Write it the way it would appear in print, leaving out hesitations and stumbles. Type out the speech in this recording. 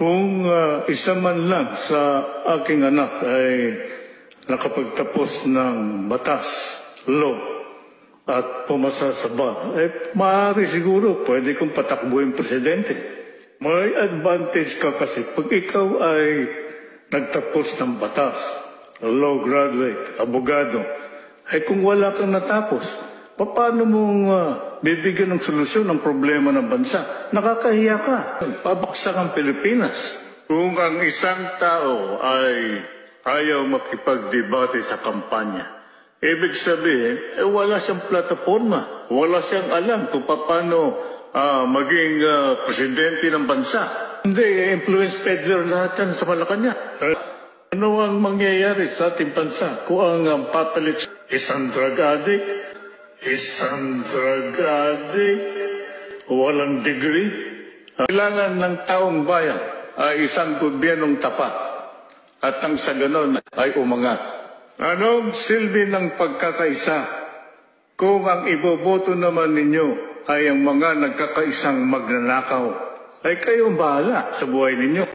Kung isa man lang sa aking anak ay nakapagtapos ng batas, law, at pumasa sa bar, maaari siguro pwede kong patakbuhin presidente. May advantage ka kasi pag ikaw ay nagtapos ng batas, law graduate, abogado, ay kung wala kang natapos, paano mong bibigyan ng solusyon ng problema ng bansa? Nakakahiya ka. Pabaksak ang Pilipinas. Kung ang isang tao ay ayaw makipagdebate sa kampanya, ibig sabihin, wala siyang plataforma. Wala siyang alam kung paano maging presidente ng bansa. Hindi, influence peddler lahat yan sa Malacanang. Ano ang mangyayari sa ating bansa kung ang papalit isang drug addict, walang degree? Kailangan ng taong bayan ay isang gobyernong tapat at ang sa ganon ay umangat. Anong silbi ng pagkakaisa kung ang iboboto naman ninyo ay ang mga nagkakaisang magnanakaw? Ay kayong bahala sa buhay ninyo.